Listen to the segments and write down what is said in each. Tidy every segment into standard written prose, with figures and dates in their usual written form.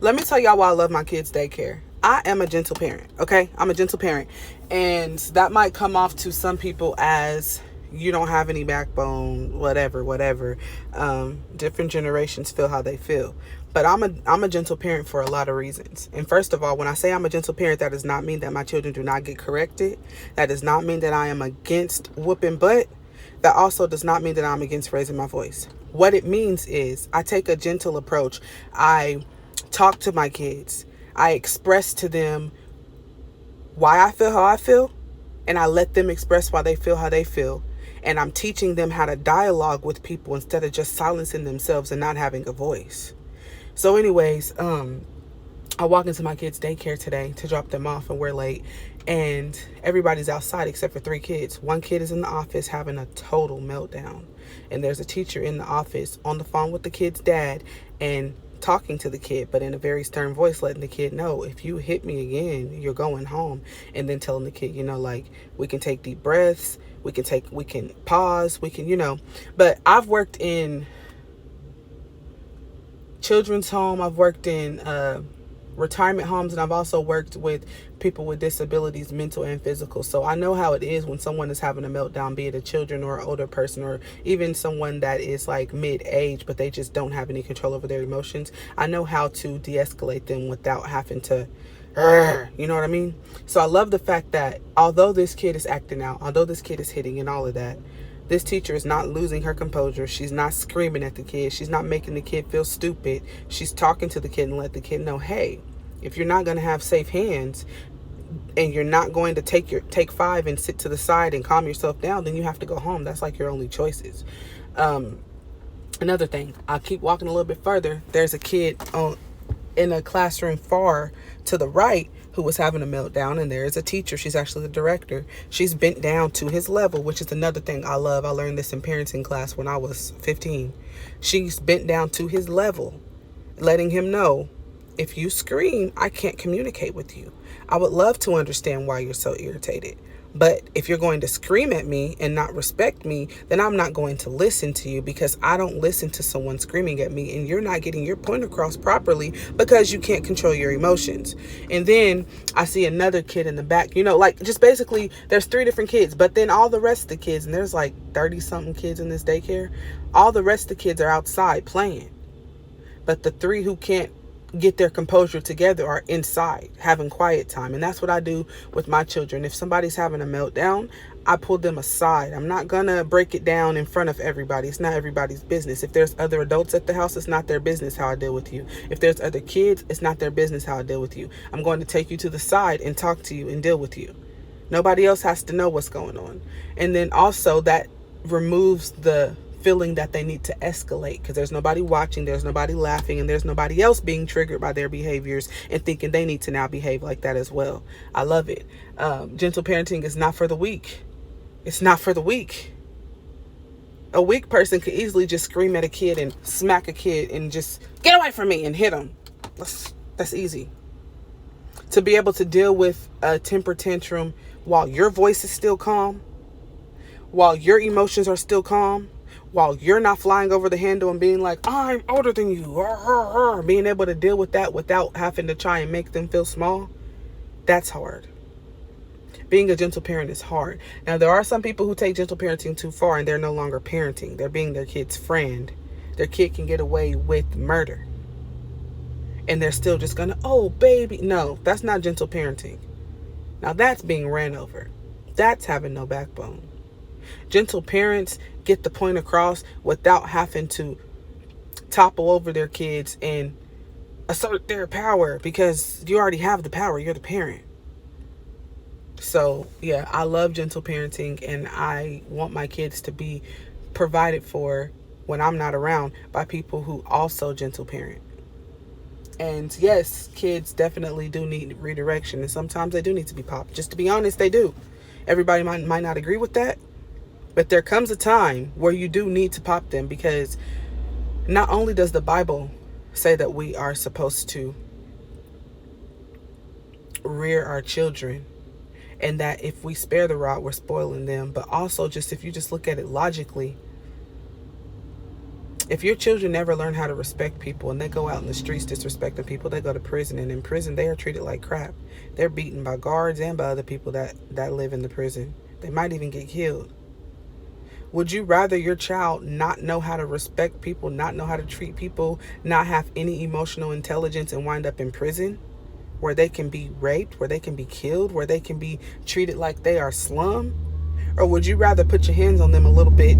Let me tell y'all why I love my kids' daycare. I am a gentle parent, okay? I'm a gentle parent. And that might come off to some people as you don't have any backbone, whatever. Different generations feel how they feel. But I'm a gentle parent for a lot of reasons. And first of all, when I say I'm a gentle parent, that does not mean that my children do not get corrected. That does not mean that I am against whooping butt. That also does not mean that I'm against raising my voice. What it means is I take a gentle approach. I talk to my kids. I express to them why I feel how I feel, and I let them express why they feel how they feel. And I'm teaching them how to dialogue with people instead of just silencing themselves and not having a voice. So anyways, I walk into my kids' daycare today to drop them off, and we're late. And everybody's outside except for 3 kids. 1 kid is in the office having a total meltdown. And there's a teacher in the office on the phone with the kid's dad and talking to the kid, but in a very stern voice, letting the kid know, if you hit me again, you're going home. And then telling the kid, like, we can take deep breaths, we can pause, we can. But I've worked in children's home, I've worked in retirement homes, and I've also worked with people with disabilities, mental and physical. So I know how it is when someone is having a meltdown, be it a children or an older person, or even someone that is like mid-age, but they just don't have any control over their emotions. I know how to de-escalate them without having to, you know what I mean? So I love the fact that although this kid is acting out, although this kid is hitting and all of that, this teacher is not losing her composure. She's not screaming at the kid. She's not making the kid feel stupid. She's talking to the kid and let the kid know, hey, if you're not going to have safe hands and you're not going to take 5 and sit to the side and calm yourself down, then you have to go home. That's like your only choices. Another thing, I'll keep walking a little bit further. There's a kid in a classroom far to the right who was having a meltdown, and there is a teacher. She's actually the director. She's bent down to his level, which is another thing I love. I learned this in parenting class when I was 15. She's bent down to his level, letting him know, if you scream, I can't communicate with you. I would love to understand why you're so irritated. But if you're going to scream at me and not respect me, then I'm not going to listen to you, because I don't listen to someone screaming at me, and you're not getting your point across properly because you can't control your emotions. And then I see another kid in the back, like, just basically there's 3 different kids, but then all the rest of the kids, and there's like 30 something kids in this daycare, all the rest of the kids are outside playing. But the 3 who can't get their composure together are inside having quiet time. And that's what I do with my children. If somebody's having a meltdown, I pull them aside. I'm not gonna break it down in front of everybody. It's not everybody's business. If there's other adults at the house, it's not their business how I deal with you. If there's other kids, it's not their business how I deal with you. I'm going to take you to the side and talk to you and deal with you. Nobody else has to know what's going on. And then also that removes the feeling that they need to escalate, because there's nobody watching, there's nobody laughing, and there's nobody else being triggered by their behaviors and thinking they need to now behave like that as well. I love it. Gentle parenting is not for the weak. It's not for the weak. A weak person could easily just scream at a kid and smack a kid and just get away from me and hit him. That's easy. To be able to deal with a temper tantrum while your voice is still calm, while your emotions are still calm, while you're not flying over the handle and being like, I'm older than you, being able to deal with that without having to try and make them feel small, that's hard. Being a gentle parent is hard. Now, there are some people who take gentle parenting too far, and they're no longer parenting. They're being their kid's friend. Their kid can get away with murder, and they're still just gonna, oh, baby. No, that's not gentle parenting. Now, that's being ran over. That's having no backbone. Gentle parents get the point across without having to topple over their kids and assert their power, because you already have the power. You're the parent. So, yeah, I love gentle parenting, and I want my kids to be provided for when I'm not around by people who also gentle parent. And yes, kids definitely do need redirection, and sometimes they do need to be popped. Just to be honest, they do. Everybody might not agree with that, but there comes a time where you do need to pop them, because not only does the Bible say that we are supposed to rear our children, and that if we spare the rod, we're spoiling them, but also just if you just look at it logically, If your children never learn how to respect people and they go out in the streets disrespecting people, they go to prison, and in prison they are treated like crap. They're beaten by guards and by other people that live in the prison. They might even get killed. Would you rather your child not know how to respect people, not know how to treat people, not have any emotional intelligence, and wind up in prison where they can be raped, where they can be killed, where they can be treated like they are slum? Or would you rather put your hands on them a little bit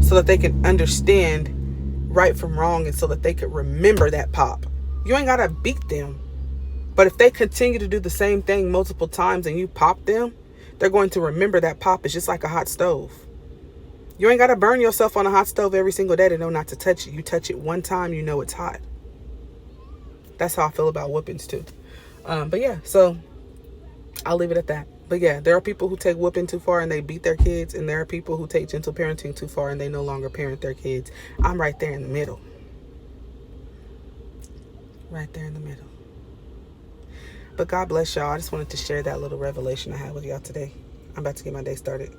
so that they can understand right from wrong, and so that they could remember that pop? You ain't gotta beat them, but if they continue to do the same thing multiple times and you pop them, they're going to remember that pop. It's just like a hot stove. You ain't gotta burn yourself on a hot stove every single day to know not to touch it. You touch it one time, you know it's hot. That's how I feel about whoopings too. But yeah, so I'll leave it at that. But yeah, there are people who take whooping too far and they beat their kids, and there are people who take gentle parenting too far and they no longer parent their kids. I'm right there in the middle. Right there in the middle. But God bless y'all. I just wanted to share that little revelation I had with y'all today. I'm about to get my day started.